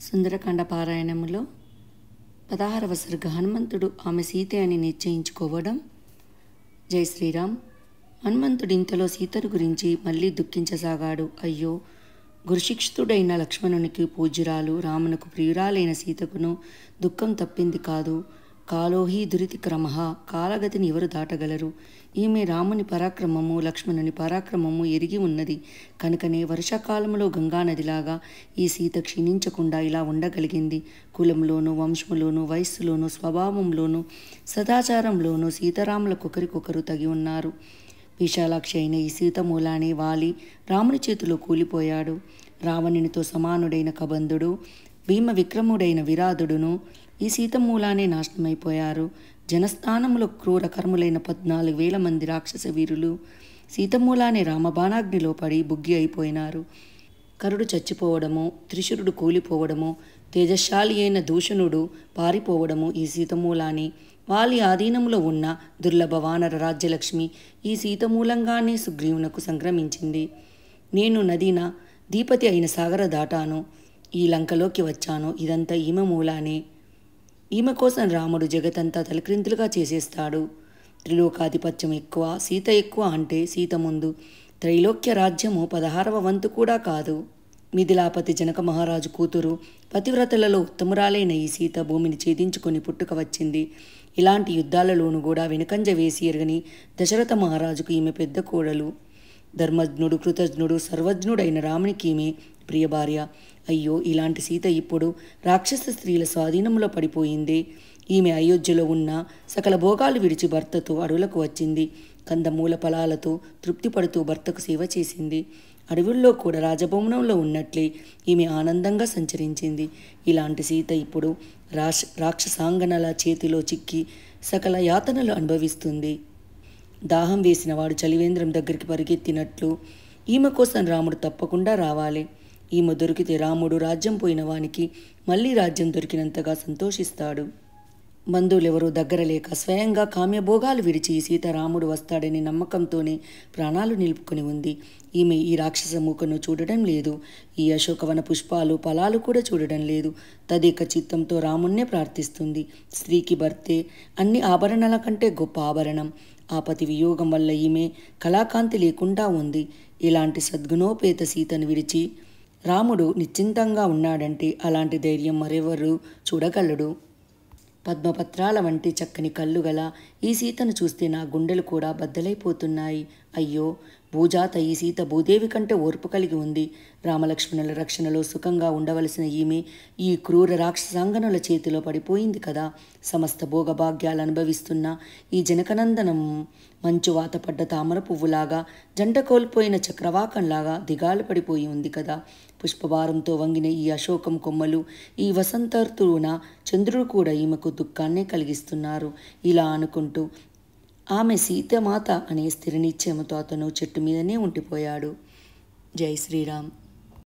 సుందరకాండ పారాయణములో 16వ సర్గ హనుమంతుడు ఆమె సీతే అని నిశ్చయించుకోవడం. జై శ్రీరామ్. హనుమంతుడు ఇంతలో సీతను గురించి మళ్ళీ దుఃఖించసాగాడు. అయ్యో, గురుశిక్షితుడైన లక్ష్మణునికి పూజ్యురాలు, రామునకు ప్రియురాలైన సీతకును దుఃఖం తప్పింది కాదు. కాలోహి దురితి క్రమః, కాలగతిని ఎవరు దాటగలరు? ఈమె రాముని పరాక్రమము, లక్ష్మణుని పరాక్రమము ఎరిగి ఉన్నది కనుకనే వర్షాకాలంలో గంగానదిలాగా ఈ సీత క్షీణించకుండా ఇలా ఉండగలిగింది. కులంలోనూ, వంశములోనూ, వయస్సులోనూ, స్వభావంలోనూ, సదాచారంలోనూ సీతారాములకొకరికొకరు తగి ఉన్నారు. విశాలాక్షి అయిన ఈ సీత మూలానే వాలి రాముని చేతిలో కూలిపోయాడు. రావణునితో సమానుడైన కబంధుడు, భీమ విక్రముడైన విరాధుడును ఈ సీత మూలానే నాశనమైపోయారు. జనస్థానంలో క్రూర కర్ములైన 14,000 మంది రాక్షస వీరులు సీతమూలానే రామబాణాగ్నిలో పడి బుగ్గి అయిపోయినారు. కరుడు చచ్చిపోవడము, త్రిశురుడు కూలిపోవడము, తేజశాలి అయిన దూషణుడు పారిపోవడము ఈ సీతమూలానే. వాలి ఆధీనంలో ఉన్న దుర్లభ వానర రాజ్యలక్ష్మి ఈ సీతమూలంగానే సుగ్రీవునకు సంక్రమించింది. నేను నదీన దీపతి అయిన సాగర దాటాను, ఈ లంకలోకి వచ్చాను, ఇదంతా ఈమె మూలానే. ఈమె కోసం రాముడు జగతంతా తలక్రిందులుగా చేసేస్తాడు. త్రిలోకాధిపత్యం ఎక్కువ, సీత ఎక్కువ అంటే సీత ముందు త్రైలోక్య రాజ్యము 16వ వంతు కూడా కాదు. మిథిలాపతి జనక మహారాజు కూతురు, పతివ్రతలలో ఉత్తమురాలైన ఈ సీత భూమిని ఛేదించుకొని పుట్టుక వచ్చింది. ఇలాంటి యుద్ధాలలోనూ కూడా వెనుకంజ వేసి ఎరగని దశరథ మహారాజుకు ఈమె పెద్ద కోడలు. ధర్మజ్ఞుడు, కృతజ్ఞుడు, సర్వజ్ఞుడైన రామునికి ఈమె ప్రియ భార్య. అయ్యో, ఇలాంటి సీత ఇప్పుడు రాక్షస స్త్రీల స్వాధీనంలో పడిపోయింది. ఈమె అయోధ్యలో ఉన్న సకల భోగాలు విడిచి భర్తతో అడవులకు వచ్చింది. కందమూల ఫలాలతో తృప్తి పడుతూ భర్తకు సేవ చేసింది. అడవుల్లో కూడా రాజభవనంలో ఉన్నట్లే ఈమె ఆనందంగా సంచరించింది. ఇలాంటి సీత ఇప్పుడు రాక్షసాంగనల చేతిలో చిక్కి సకల యాతనలు అనుభవిస్తుంది. దాహం వేసిన వాడు చలివేంద్రం దగ్గరికి పరిగెత్తినట్లు ఈమె కోసం రాముడు తప్పకుండా రావాలి. ఈమె దొరికితే రాముడు రాజ్యం పోయిన వానికి మళ్ళీ రాజ్యం దొరికినంతగా సంతోషిస్తాడు. బంధువులెవరూ దగ్గర లేక స్వయంగా కామ్యభోగాలు విడిచి సీతారాముడు వస్తాడని నమ్మకంతోనే ప్రాణాలు నిలుపుకొని ఉంది. ఈమె ఈ రాక్షస మూకను చూడడం లేదు. ఈ అశోకవన పుష్పాలు, ఫలాలు కూడా చూడడం లేదు. తదేక చిత్తంతో రామున్నే ప్రార్థిస్తుంది. స్త్రీకి భర్తే అన్ని ఆభరణాల కంటే గొప్ప ఆభరణం. ఆపతి వియోగం వల్ల ఈమె కళాకాంతి లేకుండా ఉంది. ఇలాంటి సద్గుణోపేత సీతను విడిచి రాముడు నిశ్చింతంగా ఉన్నాడంటే అలాంటి ధైర్యం మరెవరు చూడగలడు? పద్మపత్రాల వంటి చక్కని కళ్ళు గల ఈ సీతను చూస్తే నా గుండెలు కూడా బద్దలైపోతున్నాయి. అయ్యో, భూజాత ఈ సీత భూదేవి కంటే ఓర్పు కలిగి ఉంది. రామలక్ష్మణుల రక్షణలో సుఖంగా ఉండవలసిన ఈమె ఈ క్రూర రాక్షసాంగనుల చేతిలో పడిపోయింది కదా. సమస్త భోగభాగ్యాలు అనుభవిస్తున్న ఈ జనకనందనం మంచు వాత పడ్డ తామర పువ్వులాగా, జంట కోల్పోయిన చక్రవాకంలాగా దిగాలు పడిపోయి ఉంది కదా. పుష్పభారంతో వంగిన ఈ అశోకం కొమ్మలు, ఈ వసంతర్తువున చంద్రుడు కూడా ఈమెకు దుఃఖాన్నే కలిగిస్తున్నారు. ఇలా అనుకుంటూ ఆమె సీతమాత అనే స్థిర నిశ్చయముతో అతను చెట్టు మీదనే ఉండిపోయాడు. జై శ్రీరామ్.